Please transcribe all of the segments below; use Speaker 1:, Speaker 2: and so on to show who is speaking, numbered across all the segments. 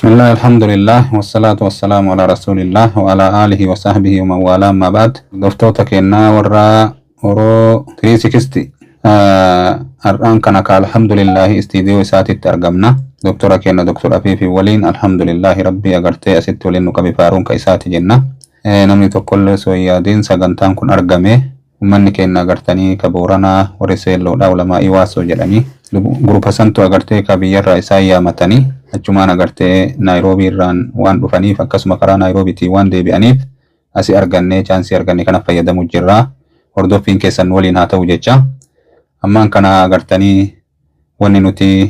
Speaker 1: بسم الله الحمد لله والصلاة والسلام على رسول الله وعلى آله وصحبه ومن والاه ما بعد دفتوتك إنا ورا ورو 360 الآن كانك الحمد لله استديو ساتي ترجمنا دكتورة كنا دكتور أفيفي ولين الحمد لله ربي أجرتي أسيت ولين كبفارون كيساتي جنة نمني تقول سويادين سجنتان كن أرجمه ومن كنا أجرتني كبورنا ورسل لولا ما يواسو جلني جروب سنتو أجرتي كبير رئيسية متني achumaan agartee Naayiroobii irraan waan dhufaniif akkasuma karaa Naayiroobiitii waan deebi'aniif asii argannee chaansii arganne kana fayyadamuu jirra. Hordoffiin keessan waliin haa ta'u jecha. Ammaan kana agartanii wanni nuti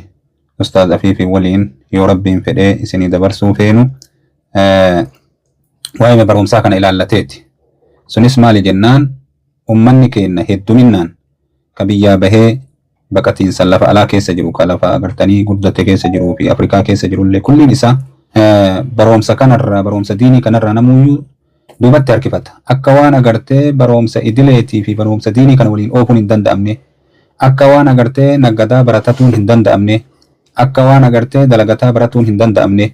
Speaker 1: Ustaaz Afiifii waliin yoo Rabbiin fedhee isinii dabarsuu feenu waa'ee barumsaa kana ilaallateeti. Sunis maali jennaan ummanni keenya hedduminaan ka biyyaa bahee baqatiinsa lafa alaa keessa jiru ka lafa agartanii guddate keessa jiruu fi Afrikaa keessa jirullee kulliin isaa barumsa kanarraa barumsa diinii kanarraa namuyyuu duubatti harkifata. Akka waan agartee barumsa idileetii fi barumsa diinii kana waliin oofuun hin danda'amne, akka waan agartee naggadaa baratatuun hin danda'amne, akka waan agartee dalagataa baratuun hin danda'amne,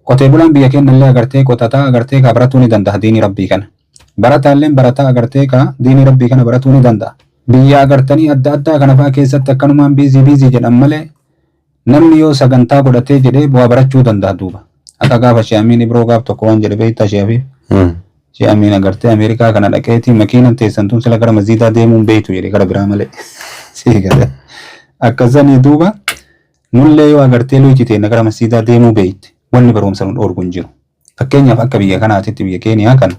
Speaker 1: qotee bulaan biyya keenyallee agartee qotataa agartee ka baratuu ni danda'a diinii rabbii kana. Barataalleen barataa agartee ka diinii rabbii kana baratuu ni danda'a. Biyya agartanii adda addaa kana fa'aa keessatti akkanumaan biizii jedhan malee namni yoo sagantaa godhatee jedhee bu'aa barachuu danda'a duuba. Akka gaafa She'amiin Ibroo gaaf tokko waan jedhe beektaa She'afiif. She'amiin agartee Ameerikaa kana dhaqeetii makiinan teessantuun sila gara masjiidaa deemuun beektu jedhe gara biraa malee. Siigale. Akkasanii duuba nullee yoo agartee luuchitee gara masjiidaa deemuu beekti wanni barumsa nun dhoorgu hin jiru. Fakkeenyaaf akka biyya kanaatitti biyya Keeniyaa kana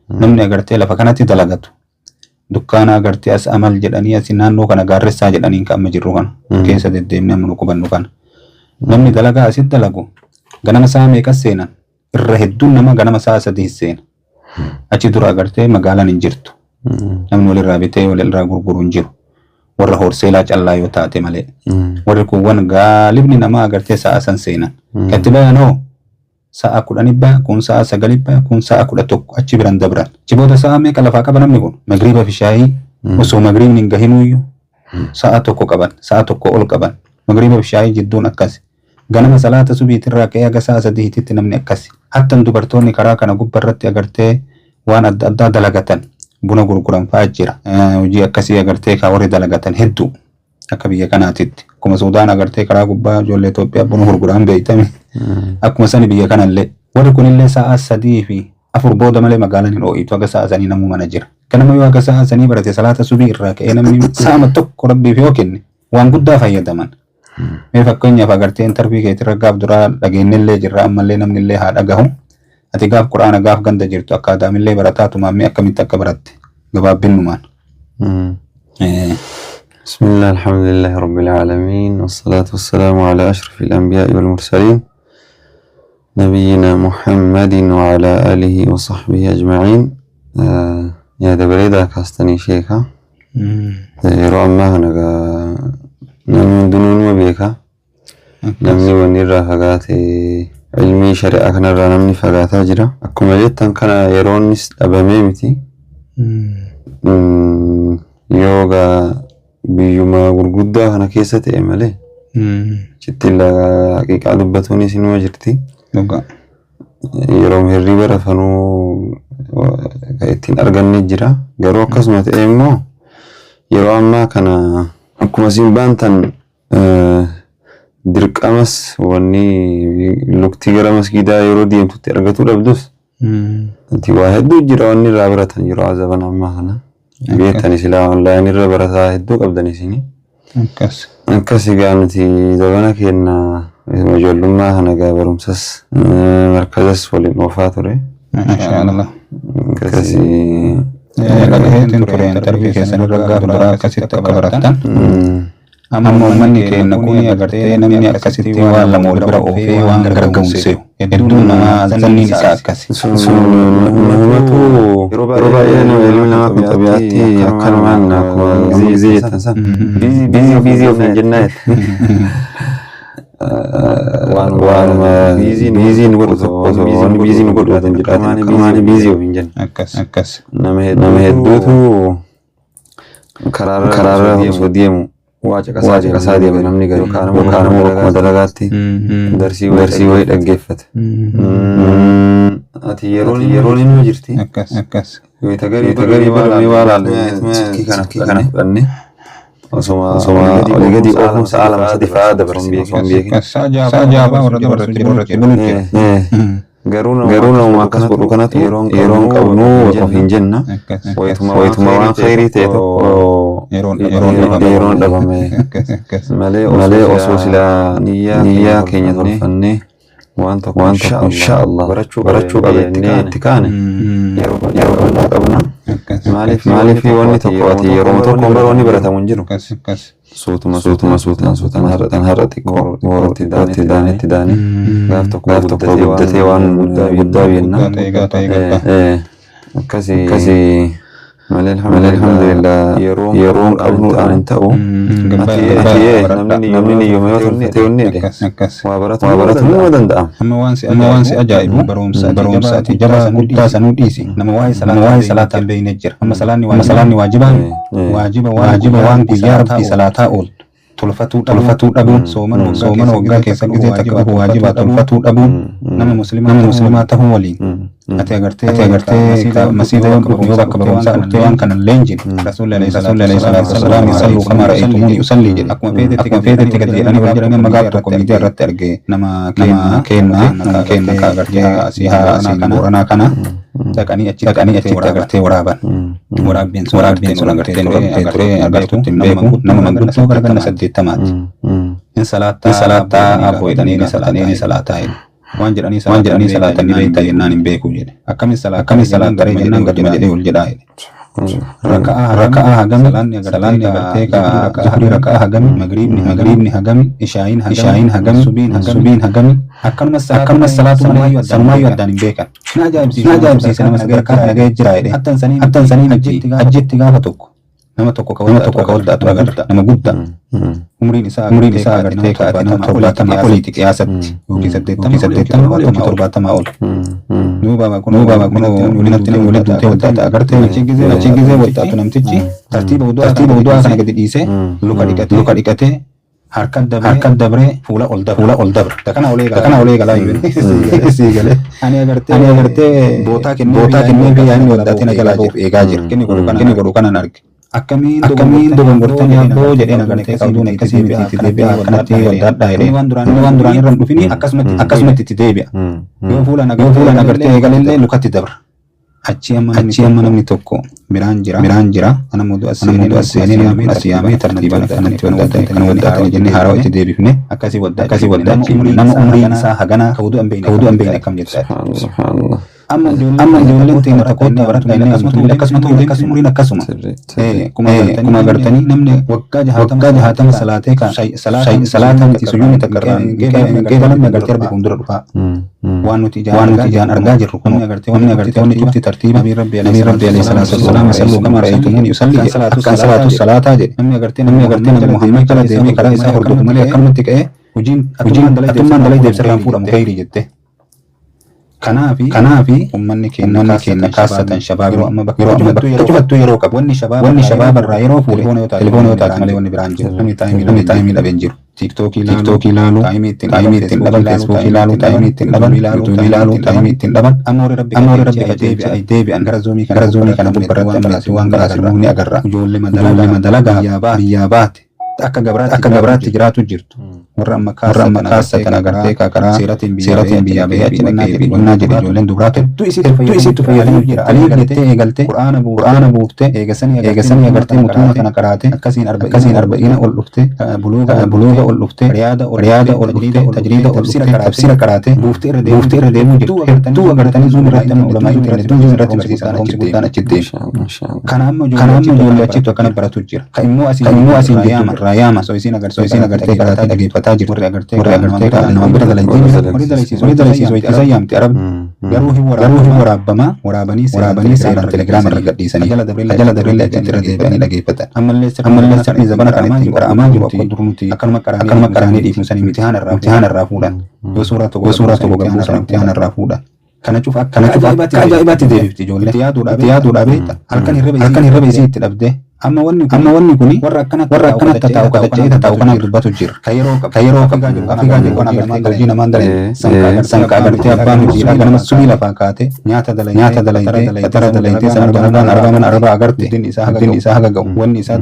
Speaker 1: namni agartee lafa kanatti dalagatu. Dukkaana agartee as amal jedhanii as naannoo kana gaarressaa jedhanii kan amma jirru kana keessa deddeemnee amma nu qubannu kana namni dalagaa asitti dalagu ganama saa meeqas seenan irra hedduun nama ganama saa 3 seena achi dura agartee magaalaan hin jirtu namni walirraa bitee walirraa gurguru hin jiru warra horseelaa callaa yoo taate malee warri kuuwwan gaalibni nama agartee sa'a san seenan katti bayanoo sa'a 10 kun sa'a 9 kun sa'a 11 achi biran dabran ciboota sa'a meeqa lafaa qaba namni kun magriiba fi shaayii osoo magriibni hin gahinuyyuu sa'a tokko qaban sa'a tokko ol qaban magriiba fi shaayii jidduun akkasi ganama salaata subiitirraa ka'ee aga sa'a 3tti namni akkasi hattan dubartoonni karaa kana gubbarratti agartee waan adda addaa dalagatan buna gurguran fa'aa jira hojii akkasii agartee ka warri dalagatan hedduu akka biyya kanaatitti akkuma Suudaan agartee karaa gubbaa ijoollee Itoophiyaa buna gurguran beeytame akkuma sani biyya kanallee warri kunillee sa'a 3 fi 4 booda malee magaalaan hin ooyitu aga sa'a 3 namuu mana jira kanama yoo aga sa'a 3 barate salaata subii irraa ka'ee namni sa'a tokko rabbiif yoo kenne waan guddaa fayyadaman mee fakkeenyaaf agartee intarvii keetirra gaaf duraa dhageenyillee jirra ammallee namnillee haa dhagahu ati gaaf quraana gaaf ganda jirtu akkaadaamillee barataatu maammee akkamitti akka baratte gabaabbinumaan
Speaker 2: بسم الله الحمد لله رب العالمين والصلاة والسلام على أشرف الأنبياء والمرسلين نبينا محمد وعلى آله وصحبه أجمعين يا دبريدا كاستني شيخا يرو أما هنغا نمي دنون وبيكا نمي ونرى فقاتي علمي شريعة كنرى نمي فقاتا جرا أكما جتن كان يرونيس أباميمتي يوغا بيوما gurguddaa kana keessa ta'e malee chittilla haqiiqaa dubbatuunis inuma jirti yeroo hirriba rafanuu ittiin arganne jira garuu akkasuma ta'e immoo yeroo ammaa kana akkuma isin baantan dirqamas wanni lukti gara masgiidaa yeroo deemtutti argatu dhabdus anti waa hedduu jira wanni irraa baratan yeroo azaban ammaa kana beekani sila online irra barataa hedduu qabdanisini akkas gaanti zabana kenna ijoollummaa kana gaa barumsas markazas waliin oofaa ture
Speaker 1: maashaallah
Speaker 2: akkasi
Speaker 1: dhagaheetiin ture intarvii keessanirra gaaf duraa akkasitti akka baratan amma uummanni keenya kun agartee namni akkasitti waan lama wal bira oofee waan gargaarumse hedduun namaa zanniin isaa akkasi
Speaker 2: namatu yeroo baay'ee ilmi namaa kun xabiyaatti akkanumaan akkuma biizii jettan san biizii of hin jennaa waanuma biiziin godhu tokko wanni biiziin godhu hin jedhatin akkanumaan biizii of hin jenna
Speaker 1: akkas
Speaker 2: nama hedduutu karaarra osoo deemu qasaa deema namni garuu kaanamoo bakkuma dalagaatti darsii wayii dhaggeeffata. Ati yeroon inni jirti
Speaker 1: akkas
Speaker 2: wayita garii waa laallee kana fudhanne osoma olii gadi oofuun sa'a lama sadi fa'aa dabarsin beekin.
Speaker 1: Sajaabaa warra dabarsu
Speaker 2: garuu nama akkas godhu kanatu yeroon qabnu of hin jenna. Wayituma waan khayrii ta'e tokko yeroon dhabame malee osoo silaa niyyaa keenya tolfannee waan tokko inshaallah barachuu qabeetti kaane yeroo qabna. Maaliif wanni tokko ati yeroo tokko baroonni baratamu hin jiru. Suutuma har'a xiqqoo itti daane gaaf tokko guddatee waan guddaa beenna. Akkasii malee alhamdulillah yeroon qabnuudhaan hin ta'u. Namni niyyuma yoo ta'e waa baratamuu ma danda'ama.
Speaker 1: Amma waan si ajaa'ibu barumsaati jabaa guddaa sanuu dhiisi. Nama waa'ee salaataa hin beekne jira. Amma salaanni waajiba waan guyyaa rabbii salaataa ool. Tolfatuu dhabuun soomana waggaa keessa gisee takka bahu waajibaa tolfatuu dhabuun nama muslimaa ta'uu waliin. Ati agartee masiida yoo bakka barumsaa dhuftee waan kanan leenjin rasuulli alayhi salaatu wassalaam salluu kamaa ra'aytumuuni usallii jedhe. Akkuma feetetti gadi jedhanii wal jedhanii amma gaaf tokko miidiyaa irratti argee nama keenna ka agartee asii booranaa kana dhaqanii achitti agartee waraabbiin sun agartee ture agartuutti hin beeku nama manguddoo gara ganna 80. In salaattaa aboo jedhanii ni salaataa jedhe. Waan jedhanii salaatanii beektaa jennaan hin beeku jedhe. Akkamiin salaataree jennaan gaduma jedhee ol jedhaa jedhe. Raka'aa hagami salaanni agartee ka zuhrii raka'aa hagami magriibni hagami ishaayin hagami subiin hagami akkanumas salaatu sanumaayyuu addaan hin beekan. Na ajaa'ibsiisa nama sadarkaa nagahee jira jedhe. Hattan sanii hajjitti gaafa tokko nama tokko ka waddaatu agarta nama guddaa. Umriin isaa agartee ka ati nama 70 oliiti qiyaasatti yookiin 80 70 ol. Duuba kunoo walitti duutee waddaata agartee achi gizee waddaatu namtichi tartiiba wudu'aa kana gadi dhiisee luka dhiqatee harka dabree fuula ol dabra. Kana olee galaa sii galee. Ani agartee bootaa kennee fi yaa'in waddaatee na galaa jiru eegaa jira. Kenni godhu kanan arge. Akkamiin dogongortanii abboo jedhee nagartee qabduun akkasii miti deebi'a akkanatti waddaadhaa jedhee waan duraan irra hin dhufini akkasumatti itti deebi'a. Yoo fuula nagartee eegalellee lukatti dabra. Achi amma namni tokko biraan jira ana mudu aseenii asiyaamee tartiibaan akkanatti waddaatanii jennee haarawaa itti deebifne akkasii waddaachi nama umriin isaa hagana ka wudu'an beekne akkam jettaa. Amma ijoolleen teenya takkoota baratanii akkasuma umriin akkasuma. Kuma agartanii namni waggaa 60 salaatee ka salaataa miti sujuudni takka geegalamni agartee rabbi fuuldura dhufaa. Waan nuti ijaan argaa jirru kun wanni agartee cufti tartiiba nabii rabbi alayhi salaatu wassalaam salluu kamaa ra'aytumuuni usallii akkaan salaatu salaataa jedhe. Namni agartee nabi Muhammad kala deemee karaa isaa hordofu malee akkanumatti ka'ee hojiin atummaan dalay deebisarraan fuudhamu khayrii jette. Kanaafi ummanni keenya kaasatan shabaab yeroo amma bakka cufattuu yeroo qabu wanni shabaabarraa yeroo fuudhe telefoona yoo taate malee wanni biraan jiru. Namni taayimii dhabeen jiru. TikTokii ilaalu, taayimii ittiin dhaban, Feesbuukii ilaalu, taayimii ittiin dhaban, Yuutuubii ilaalu, taayimii ittiin dhaban. Amma warri rabbi deebi'an gara zoomii kana gubbarratti ammalatti waan garaasirraa ni agarra. Ijoollee madalagaa biyyaa baate akka gabraatti jiraatu jirtu. Warra amma kaasatan agartee karaa seeratiin biyyaa bahee achi dhaqee dhiibannaa jedhe ijoolleen dubraa hedduu isiitu fayyadamu jira. Alii galettee eegaltee qur'aana buuftee eegasanii agartee mutuuma kana karaatee akkasiin arba'iina ol dhuftee buluuga ol dhuftee riyaada ol dhuftee tajriida ol dhuftee tafsira karaatee buuftee irra deemuu jirtu. Hedduu agartanii zuum irratti amma ulamaa interneetiin zuum irratti barsiisan homsi guddaan achitti deema. Kana amma ijoollee achitti akkana baratu jira. Ka immoo asiin raayaama so isiin agartee karaatee dhageeffataa jirtu. Warri agartee nama bira dalaysiisu itti sayyaamte arabni garuu hin waraabanii seeraan telegiraama irra gadhiisanii jala dabreellee achitti irra deebi'anii dhageeffatan. Ammallee sabni zabana kana ittiin qara'amaa jiru akka durnuti akkanuma qaraanii dhiifnu sanii imtihaana irraa fuudhan. Yoo suuraa tokko gabbuu sana imtihaana irraa fuudhan. Kana cufa akka ajaa'ibaatti deebifti ijoollee. Itti yaaduudhaa beekta. Halkan hirriba isii itti dhabdee amma wanni kuni warra akkanatti taa'u kadhachee taa'u kana dubbatu jira kayroo Afrikaa jiru kana agartee hojii namaan dalee sanqa agartee abbaan hojiidhaa ganama subii lafaa kaatee nyaata dalaytee fatara dalaytee sana argaman arba agarte guddin isaa haga ga'u wanni isaa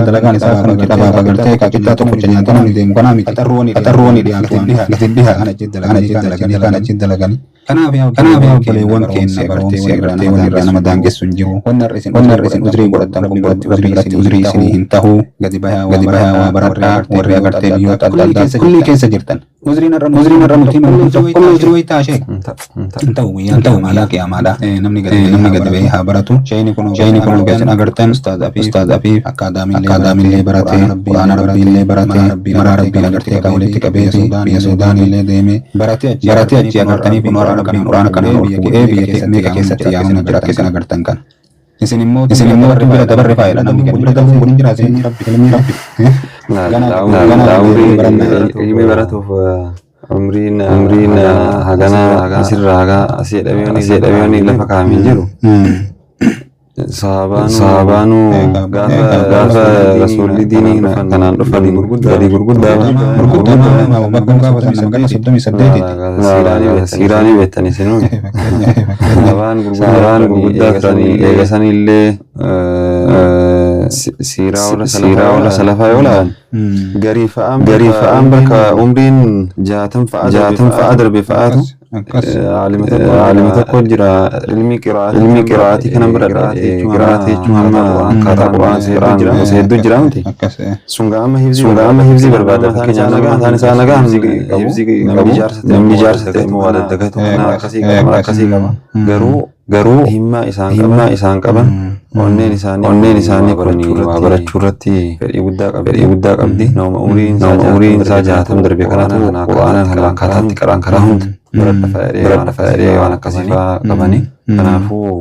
Speaker 1: dalagaan isaa akkuma kitabaaf agartee qixxaa tokkocha nyaata namni deemu kanaa miti qaxarrooni dhiyaatu gatiddhihaa kana achi dalaganii kanaaf yaa obboleewwan keenya agartee wanni irraa nama daangessu hin jiru wanni har'a isin uzrii godhattan kun biratti uzrii isinii hin ta'uu gadi bahaa waa baradhaa warri agartee biyyoota adda addaa kulli keessa jirtan uzriin har'a nuti kulli uzrii wayii taashee hin ta'u guyyaan qiyamaadhaa qiyamaadhaa namni gadi bahee haa baratu shayini kun keessan agartan ustaazaa fi akkaadaamiillee baratee quraana rabbiillee baratee maraa rabbiin agartee kan walitti qabeeti biyya Suudaanillee deemee baratee achi agartanii kun warra rabbiin quraana kana bu'ee biyya meeqa keessatti yaa'amna jira keessan agartan kan isin immoo warri bira dabarre faayidha namni kan bira dabarre kun hin jiraate ilmi rabbi
Speaker 2: ilmi baratuuf umriin hagana asirraa haga asii dhabeewanii lafa kaa'amee jiru sahabaanu gaafa rasuulli diinii kanaan dhufanii gurguddaa siiraanii beektan isinuu sahabaan gurguddaa turanii eegasanillee siiraa warra salafaa yoo la'an garii fa'aan bakka umriin 60 fa'a darbe fa'aatu aalimi tokko jira ilmi qiraatii kana bira qiraatii jechuun hamma akkaataa quraan hedduu jira miti sun ga'ama hifzii barbaada fakkeenyaaf mataan isaa nagaa hifzii namni ijaarsa ta'e immoo waa daddagatu akkasii qaba garuu himmaa isaan qaban onneen isaanii waa barachuu irratti fedhii guddaa qabdi nama umriin isaa 60 darbe kanaatu quraana kan akkaataatti qaraan karaa hunda biradha fa'ee waan akkasii fa'aa qabani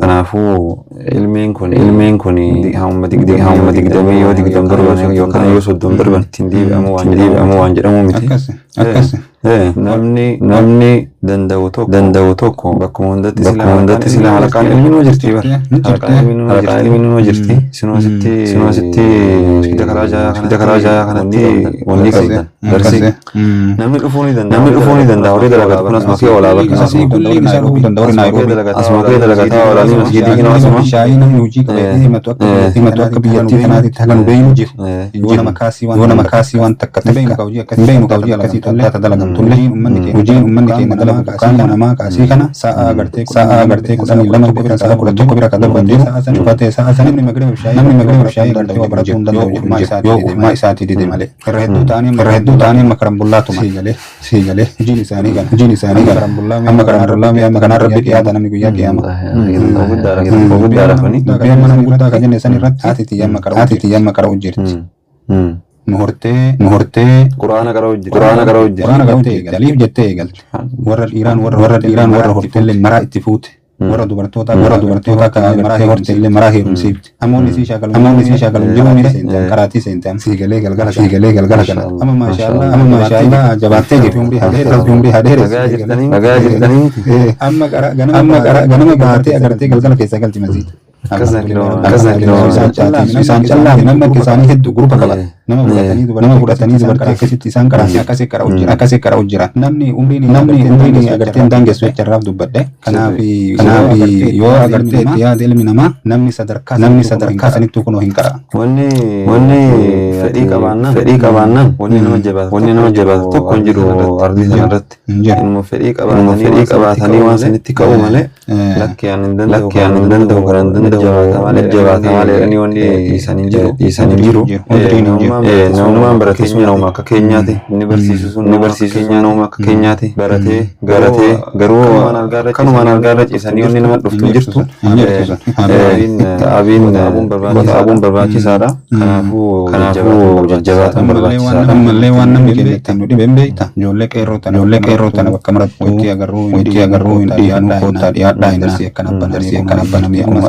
Speaker 2: kanaafuu ilmiin kun hamma 20 yoo 20 darban yookaan yoo 30 darban ittiin deebi'amu waan jedhamu miti namni danda'u tokko bakkuma hundatti sila halaqaan ilmi nuu jirti halaqaan ilmi nuu jirti sinuasitti dakaraa jayaa kanatti wanni qabdan darsi namni dhufuu ni danda'a horii dalagaa kun asuma kee olaa bakka asuma kee dalagataa olaanii masjidii kina asuma
Speaker 1: shaayii namni hojii qabeetii himatu akka biyyattii kanaatitti hagan beeynu jiru yoo nama kaasii waan takka beeynu ka hojii akkasii tollee dalagamtullee hojiin ummanni keenya dalagu kaan namaa kaasii kana sa'a agartee 12 bira sa'a 11 bira kan darban jiru cufatee sa'a san namni magriba shaayii agartee waa baratuu hin danda'u yoo ummaa isaatii dide malee irra hedduu ta'anii makaran bullaatuma sii galee hojiin isaanii makaran bullaa amma kanaan rabbi dhiyaata namni guyyaa qiyama
Speaker 2: guddaadha kuni
Speaker 1: nama guddaa kan jenne san irratti haati xiyyan makara hojjirti nuhortee quraana gara hojjirti galiif jettee eegalte warra dhiiraan warra hortellee maraa itti fuute warra dubartoota kan maraa hortellee maraa heerumsiifte amoonni sii shaagaluun jiru ni seentan karaatii seentan sii galee galgala kana amma maashaallah jabaattee jefi umrii hadeere
Speaker 2: nagaa jirtanii
Speaker 1: amma ganama baatee agartee galgala keessa galti masiita isaan callaa nama isaanii hedduu gurupa qaban nama fudhatanii dubartii akkasitti isaan qaranii akkasii qara'u jira namni umriin agartee daangessu jecharraaf dubbadhe kanaaf yoo agartee itti yaada ilmi namaa namni sadarkaa sanittuu kunoo hin qara
Speaker 2: wanni fedhii qabaannaan wanni nama jabaatu tokko hin jiru ardii sanarratti inuma fedhii qabaatanii waan sanitti ka'u malee lakkiyaan hin danda'u kanan jabaata malee inni wanni dhiisan hin jiru namummaan baratee nama akka keenyaati inni barsiisu keenya nama akka keenyaati baratee garuu kanumaan algaarra ciisanii wanni nama dhuftu jirtu abaabuun barbaachisaadha kanaafuu jajjabaatan barbaachisaadha
Speaker 1: ammallee waan namni keenya nu dhibeen beekta ijoollee qeerroo tana bakka maratti waytii agarruu hin dhiyaadhaa hin darsii akkan abban namni akkuma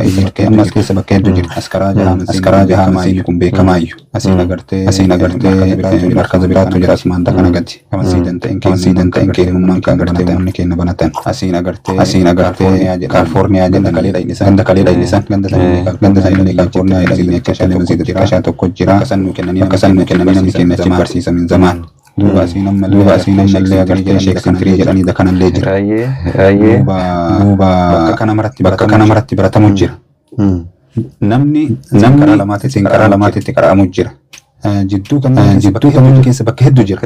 Speaker 1: ammas keessa bakka hedduu jirti. Askaraa jahaa kun beekamaayyuu. Asiin agartee markaza biraattu jira asmaanta kana gadi. Kamasii danda'in keenyummaan kan agartee uummanni keenya banatan. Asiin agartee Kaalifoorniyaa ganda kalee dhayisan ganda sanii Kaalifoorniyaa jedhanii akka shaalee masiita xiqqaa tokko jira. Akka san nuu kennanii namni keenya achi barsiisamin zamaan. Duuba asiin ammallee agartee Sheek Sintirii jedhanii dakanallee jira. Duuba bakka kana maratti baratamu jira. Namni karaa lamaatitti qara'amu jira. Jidduu kanneen keessa bakka hedduu jira.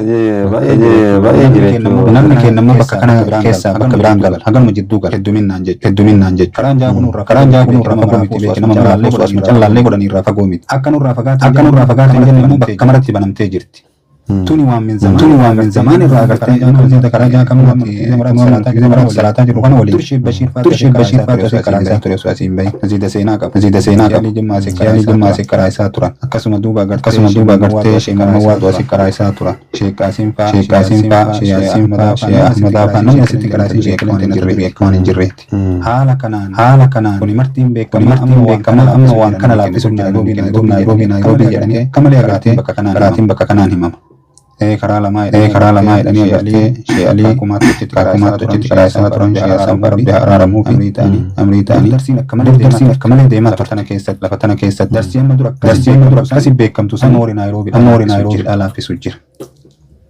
Speaker 1: Baay'ee jira. Namni keenya immoo bakka kana keessa bakka biraan gala. Haganuma jidduu gala. Hedduminaan jechuudha. Karaan jaa kun irraa fagoo miti beekna. Nama callaallee godhanii irraa fagoo miti. Akka nurraa fagaatan jenne immoo bakka maratti banamtee jirti. Tuni waan min zaman irraa agartee inni karaa jaa kamuu salaataa jiru kana waliin. Turshii Bashiir Faatu asii karaa isaa ture osoo asiin bahi. Nasiida seenaa qaba. Yaalii Jimmaa asii karaa isaa turan. Akkasuma duuba agartee Sheek Mawwaatu asii karaa isaa turan. Sheek Qaasiin faa, Shee Ahmadaa faa namni asitti karaa isii beekaman hin jirreetti. Haala kanaan kuni martiin beekama amma waan kana laaffisuun Naayiroobii jedhanii kamalee agartee bakka kanaan himama. Karaa lamaa jedhanii agartee Shee Alii akkumaatti karaa isaa turan Shee Hasan Rabbi araaramuu fi amrii ta'anii darsiin akka malee deemaa lafa tana keessatti darsii amma dura akkasii beekamtu san horii Naayiroobiidhaa laaffisu jira.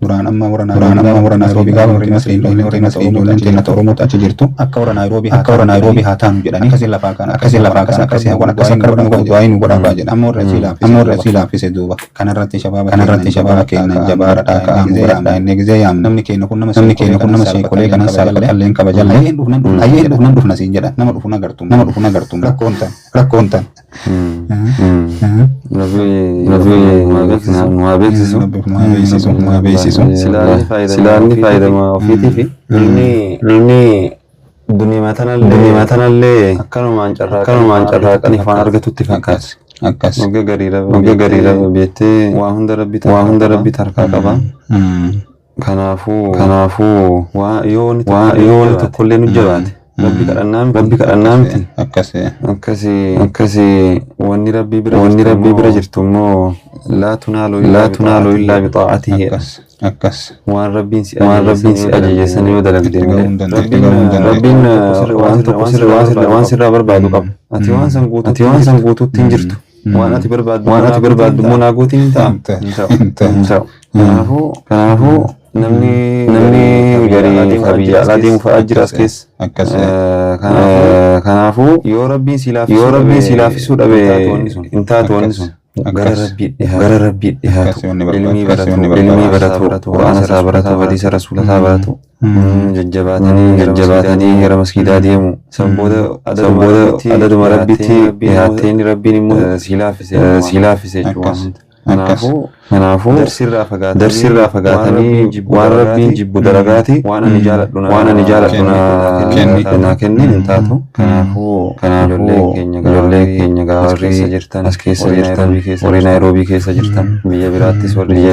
Speaker 1: Duraan amma warra Naayiroobii gaafa warri Masrii ijoolleen teennata Oromooti achi jirtu akka warra Naayiroobii haa taanu jedhanii akkasii lafaa kana akkasii hawwan akkasii du'aayi nu godhaa jedha. Amma warra asii laaffise duuba. Kanarratti shabaaba keenyan jabaara dhaaka'aa nu godhaa inni gizee yaamna. Namni keenya kun nama sheekolee kanan saalleen kabajan. Ayyee dhufnan dhufna siin jedha. Nama dhufu nagartum. Rakkoon tan. Nabii beeksisu.
Speaker 2: Silaanni fayyadama ofiitii fi inni duniyaa tanallee akkanumaan carraaqanii waan argatutti fakkaata. Wagga garii raba beettee waa hunda rabbi harkaa qaba. Kanaafuu yoo tokkollee nu jabaate. Rabbi kadhannaa miti. Akkasii wanni rabbii bira jirtu immoo laa tunaaluu illaa bixaa'atihi. Waan rabbiin si ajajeessan yoo dalagde rabbiin waan sirraa barbaadu qaba. Ati waan san guutuutti hin jirtu. Waan ati barbaaddu immoo naa guutiin hin ta'u. Kanaafuu namni garii biyya alaa deemu fa'aa jira as keessa. Kanaafuu yoo rabbiin si laaffisuu dhabe hin taatu wanni sun. Gara rabbii dhihaatu ilmii baratu quraana isaa baratu hadiisa rasuula isaa baratu jajjabaatanii gara masgiidaa deemu san booda adaduma rabbitti dhihaattee rabbiin immoo si laaffise jechuudha. Kanaafuu darsirraa fagaatanii waan rabbiin jibbu dalagaati waan ani jaaladhu naa kennin hin taatu. Kanaafuu ijoollee keenya gaarri as keessa jirtan warri Naayiroobii keessa jirtan biyya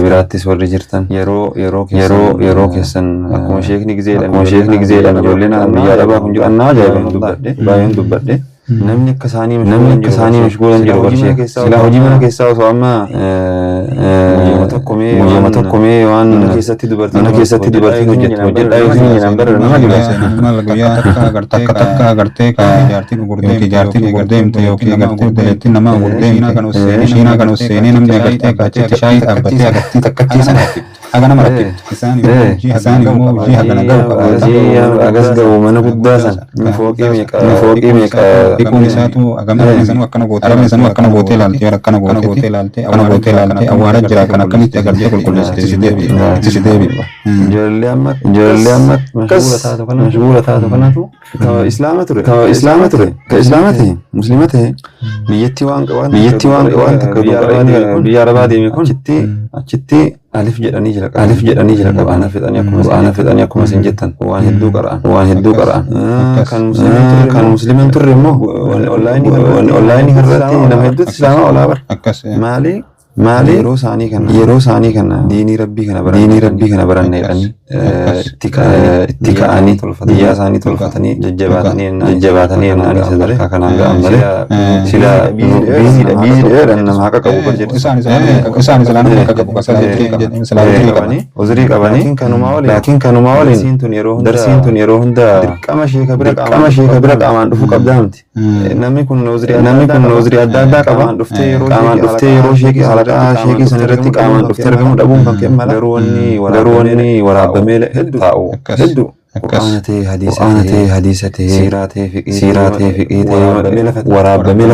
Speaker 2: biraattis warri jirtan yeroo keessan akkuma sheekni gizeedhaan ijoolleen biyyaa dhabaa kun jiru annaa baay'een dubbadhe. Namni akka isaanii mashguulan jiru barshee silaa hojii mana keessaa osoo amma muujama tokkomee waan mana keessatti dubartiin hojjedhaa yookiin jedhan bara nama dhiba. Takka agartee ijaartiin gurgurdee yookiin agartee nama gurgurdee shiinaa kan usseenee namni agartee kaachetti shaayii dhaabbatee agartee takkattii sanaatti. Agana maratti isaan immoo hojii hagana gahu agas gahu mana guddaa san fooqii meeqa
Speaker 1: dhiquun isaatu agamni sanuu akkana gootee ilaalte awwaara jira kan akkamitti agartee qulqulleessite si deebi'a.
Speaker 2: Ijoollee amma mashguula taatu kanatu islaama ture muslima ta'e biyyattii waan qaban takka biyya arabaa deeme kun achitti alif jedhanii jira qaba ana fedhanii akkuma isin jettan waan hedduu qara'an kan musliman turre immoo onlaayinii irratti nama hedduutti islaamaa olaa bara maali yeroo isaanii kana diinii rabbii kana baranna jedhanii itti ka'anii biyyaa isaanii tolfatanii jajjabaatanii naannoo sadarkaa kanaan ga'an malee sila biiziidhaan nama haqa qabu kan jedhu
Speaker 1: isaan islaan haqa qabu
Speaker 2: uzurii qabanii laakiin kanumaa waliin darsiin tun yeroo hunda dirqama sheeka bira qaamaan dhufuu qabdaa miti. Namni kun uzurii adda addaa qaba. Qaamaan dhuftee yeroo sheekii halaqaa sheekii san irratti qaamaan dhuftee argamuu dhabuun kan ka'e mala. Garuu wanni waraabamee hedduu Qur'aana ta'e hadiisa ta'e siiraa ta'e fiqii ta'e waraabamee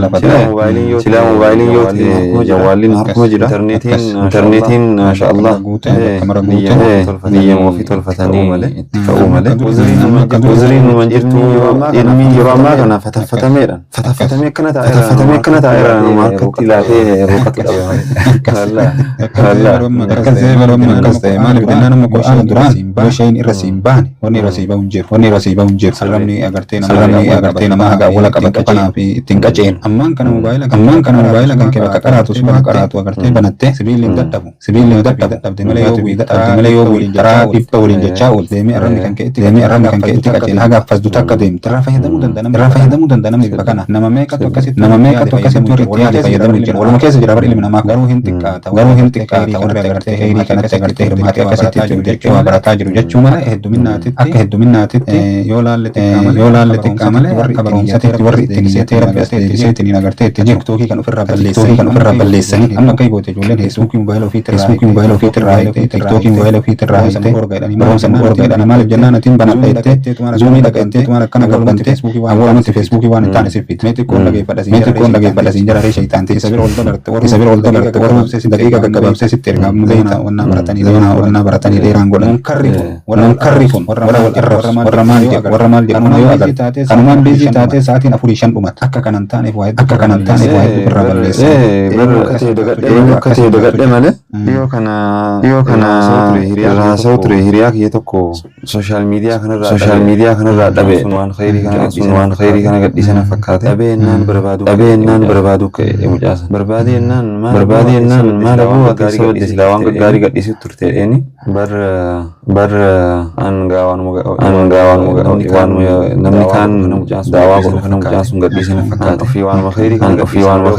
Speaker 2: lafa silaa moobaayiliin yoo ta'e jawwaalliin harkuma jira intarneetiin maashaallah biyya ofii tolfatanii itti ka'uu malee uzuriin numan jirtu ilmi yeroo ammaa kana fatafatamee akkana taa'eera nama harkatti laatee ruuqatti
Speaker 1: qabame maaliif jennaan amma Qur'aana duraan shayin irra simbaani wanni rasiiba hunjeef sarramni agartee nama haga wala qabatu kanaaf ittiin qaceenu ammaan kana mobaayila kan kee bakka qaraatu agartee banattee sibiilli dadhabde malee yoo waliin jaraa dhibba waliin jechaa ool deemee arrabni kan kee itti qaceela haga affasdu takka deemte irraa fayyadamuu danda'a namni bakka kana nama meeqatu akkasitti warri itti yaade fayyadamuu jira waluma keessa jira bar ilmi namaa garuu hin xiqqaata warri agartee heerii kanatti agartee hirmaatee akkasitti jechuu barataa jiru jechuu malee akka hedduminaatitti yoo laalle xiqqaa malee warri barumsateetti warri ittiin iyyatee rabbiseetiin agartee itti jiru tiiktookii kan ofirraa balleessanii amma akka goote ijoolleen feesbuukii mobaayila ofiitirraa hiiktee tiiktookii mobaayila ofiitirraa hiiktee barumsa gorgaadhaan maaliif jennaan atiin banadha jettee zuumii dhaqattee waan akkana galbante awwaanutti feesbuukii waan hin taane siffit mee xiqqoon dhageeffadha siin jara reesha itaante isa bira ol dalarte warra daqiiqa gaggabaabsee sitti ergaa mudeeyna wannaa baratanii dheeraan godhan karri kun warra maal jedhamu yoo agartee kanumaan biizii taatee sa'aatiin 4-5 dhumata akka kanan taaneef waa hedduu irraa balleessa.
Speaker 2: Akka ta'e dagadhe malee yoo kana raasa'u ture hiriyaa kiyya tokko sooshaal miidiyaa kanarraa dhabe sun waan khayrii kana gadhiisana fakkaate dhabee ennaan barbaadu ka'e mucaasan barbaadee ennaan maal aboo silaa waan gaggaarii gadhiisutti turte dheeni bar namni kaan daawaa godhu kana mucaan sun gadhiisana fakkaate ofii waanuma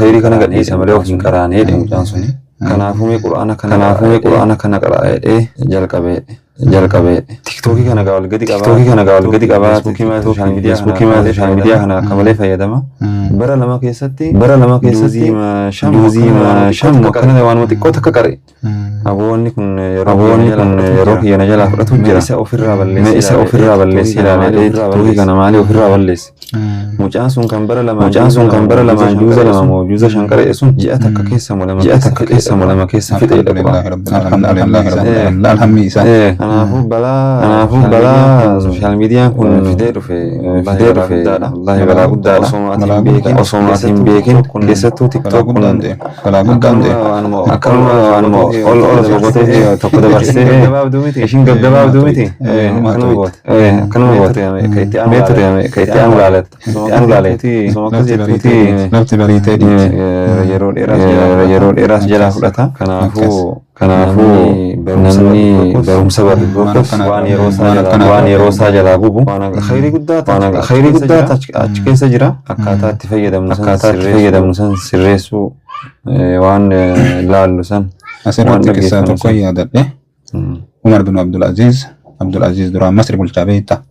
Speaker 2: khayrii kana gadhiisa malee of hin qaraane jedhe mucaan suni. Kanaafuu mee quraana kana qaraa'ee jalqabee tiktookii kana gaa wal gadi qabaa sooshaal miidiyaa kana akka malee fayyadama. Bara lama keessatti duuzii shan akkana waanuma xiqqoo takka qare. Aboonni kun yeroo kiyya na jalaa fudhatu jira. Isa ofirraa balleessee ilaalee tiktookii kana maalii ofirraa balleesse. Mucaan sun kan bara lamaan juuza lama moo juuza shan qara'e sun ji'a takka keessa lama keessa fixee dhaqba. Kanaafuu balaa sooshaal miidiyaan kun fidee dhufe wallaahi balaa guddaadha. Osoo maatiin beekin keessattuu tiktook kun akkanuma waanuma ol boqotee tokko dabarsee ishiin gaggabaabduu miti akkanuma goote ka itti aanu laaletti akkas jettuuti
Speaker 1: lafti bariitee
Speaker 2: yeroo dheeraas jalaa fudhata. Kanaafuu namni barumsa barbaadduuf waan yeroo isaa jalaa gubu waan khayrii guddaa achi keessa jira. Akkaataa itti fayyadamnu san sirreessuu waan laallu san
Speaker 1: asirratti keessaa tokko yaadadhe Umar bin Abdulaziz duraan Masri bulchaa beekta.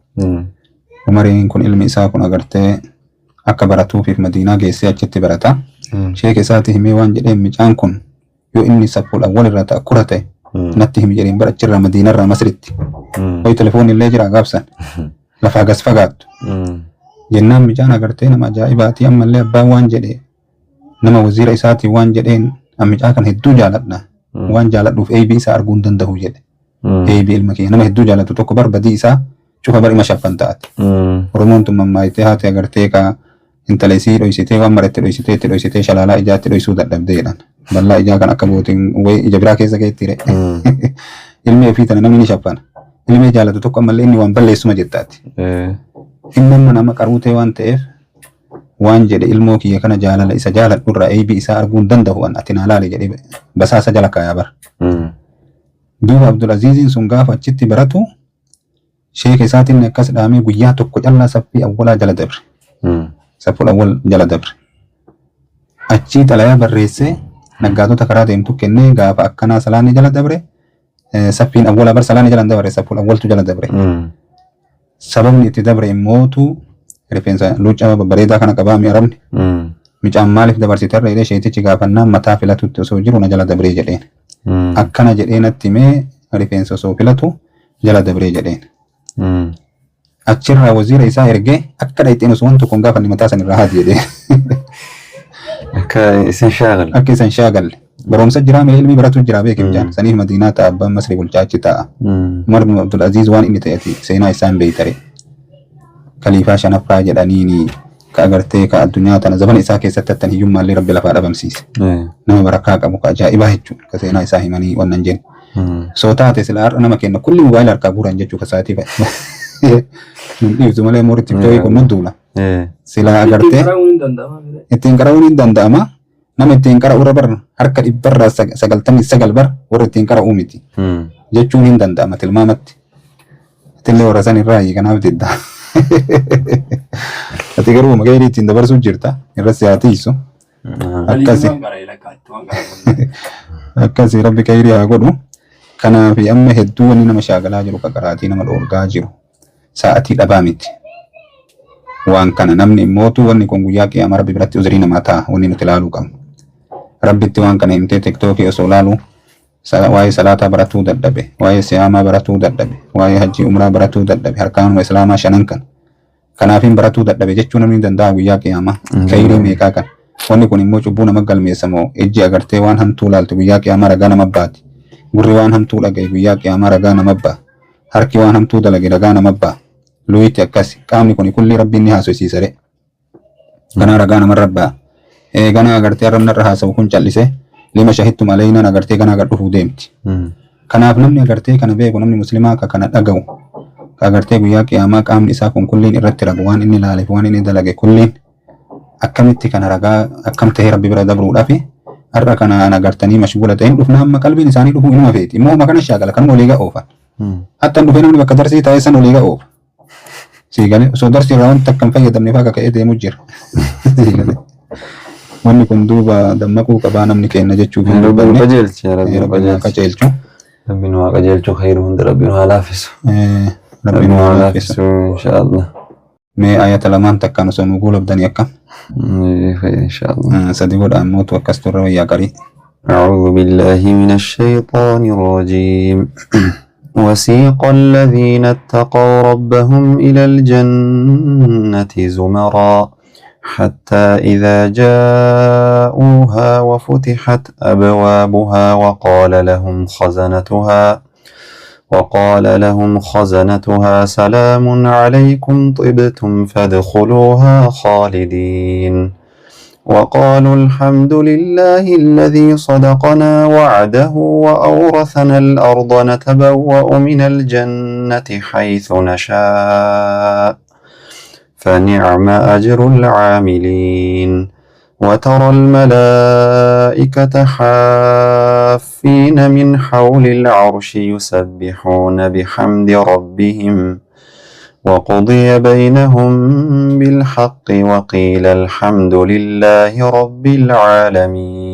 Speaker 1: Umariin kun ilmi isaa kun agartee akka baratuufiif Madiinaa geessee achitti barata. Sheek isaati himee waan jedheen mucaan kun yoo inni sappuudhaan walirraa ta'e ta'e natti himi jedheen bara achirraa Madiinarraa Masritti ho'i telefoon illee jira gaabsan lafaa gas fagaattu jennaan mucaan agartee nama ajaa'ibaati. Ammallee abbaan waan jedhe nama waziira isaatii waan jedheen mucaa kan hedduu jaaladha waan jaaladhuuf eebii isaa arguu hin danda'u jedhe. Eebii ilma kee nama hedduu jaalatu tokko barbadii isaa cufa barima shaffan taate. Oromoon tun mammaayitee haati agartee ka intala isii dhoysitee waan maratte dhoysitee shalaalaa ijaatti dhoysuu dadhabdeedhaan. Bal'aa ijaa kan akka bootiin wayi ija biraa keessa geettire. Ilmi ofii tana namni ni shaffana. Ilmi jaalatu tokko ammallee inni waan balleessuma jettaati. Inni amma nama qaruutee waan ta'eef waan jedhe ilmoo kiyya kana jaalala isa jaaladhu irraa eebii isaa arguu hin danda'u waan ati naa laale jedhee basaasa jala kaayaa bara. دوب عبد العزيز سنغاف أجت براتو شيخ ساتين نكاس دامي قيا تكو جلا سفي أولا جل دبر سفو الأول جل دبر أجت تلايا بريسة نقادو تكرا ديمتو كني غاف أكنا سلاني جل دبر سفين أولا بر سلاني جل دبر سفو الأول تو جل دبر سبب نتي دبر موتو رفنسا لوجا بريدا كان قبامي ربني مجام مالف دبر ستر إلى شيء تجاهنا متى فلاتو تسوجر ونجلا دبري جلين أكنا جلين التمي رفنسا سوفلاتو جلا دبري جلين أشرها وزير إسا إرجع أكنا يتنو سوون تكون قافا نمتاسن الرهاد يدين
Speaker 2: أكا إسان شاغل
Speaker 1: أكي سن شاغل بروم سجرامي علمي براتو جرابي كم جان سنيه مدينة أبا مصري بالجاج تا عمر بن عبد العزيز وان إني تأتي سينا إسان بيتري خليفة شنفا جدانيني كأغرتي كالدنيا تنا زبن إسا كيستتن هيوم مالي رب لفا بمسيس نما بركاك أبوك أجائبا هجو كسينا إسا هيماني وننجين صوتات سلار أنا مكين كل موبايل أركابورا نجو كساتي فا نيوزو مالي موري تبتوي كون ندولا سلا أغرتي ittiin qara'uun hin danda'ama nama ittiin qara'u bar harka dhibbarraa sagaltamii sagal bar warra ittiin qara'uu miti jechuun hin danda'ama tilmaamatti atillee warra san irraa kanaaf didda ati garuu magaalii ittiin dabarsuu jirta irra siyaatiisu akkasi rabbi kayrii haa godhu kanaaf amma hedduu wanni nama shaagalaa jiru qaraatii nama dhoorgaa jiru sa'atii dhabaa miti waan kana namni immootu wanni kun guyyaa qiyaamaa rabbi biratti uzrii namaa ta'a wanni nuti ilaaluu qabnu rabbitti waan kana himtee tiktookii osoo ilaalu waa'ee salaataa baratuu dadhabe waa'ee siyaamaa baratuu dadhabe waa'ee hajjii umraa baratuu dadhabe harkaanuma islaamaa shanan kan kanaafin baratuu dadhabe jechuu namni danda'a guyyaa qiyaamaa kayrii meeqaa kan wanni kun immoo cubbuu nama galmeessamoo ijji agartee waan hamtuu laalte guyyaa qiyaamaa ragaa nama baati gurri waan hamtuu dhagaye guyyaa qiyaamaa ragaa nama ba'a harki waan hamtuu dalage ragaa nama ba'a luiti akkasi qaamni kun kulli rabbiin ni haasofsiisare kana ragaa nama rabbaa gana agartee arrabna irra haasa'u kun callise lima shahidtum alayna agartee gana agar dhufuu deemti kanaaf namni agartee kana beeku namni muslimaa akka kana dhaga'u agartee guyyaa qiyaamaa qaamni isaa kun kulliin irratti ragu waan inni laaleef waan inni dalage kulliin akkamitti kana ragaa akkam ta'ee rabbi bira dabruudhaaf har'a kana agartanii mashgula ta'in dhufna amma qalbiin isaanii dhufuu inuma feeti immoo makana shaagala kan olii ga'oofa hatta dhufee namni bakka darsii taa'ee san olii ga'oofa sigale so darsi rawan takkan fayyadamne faa ka'ee deemu jira wanni kun duuba dammaquu qabaa namni kenna jechuuf hin dubbanne rabbiin qajeelchu
Speaker 2: rabbiin waa qajeelchu khayru hunda rabbiin waa laafisu
Speaker 1: rabbiin waa laafisu
Speaker 2: inshaallah
Speaker 1: mee ayata lamaan takkaan osoo nu guulabdanii akkam
Speaker 2: inshaallah
Speaker 1: sadi godhaan mootu akkas turre wayyaa qarii
Speaker 2: أعوذ بالله من الشيطان الرجيم وسيق الذين اتقوا ربهم إلى الجنة زمرا حتى إذا جاءوها وفتحت أبوابها وقال لهم خزنتها سلام عليكم طبتم فادخلوها خالدين وقالوا الحمد لله الذي صدقنا وعده وأورثنا الأرض نتبوأ من الجنة حيث نشاء فنعم أجر العاملين وترى الملائكة حافين من حول العرش يسبحون بحمد ربهم وقضي بينهم بالحق وقيل الحمد لله رب العالمين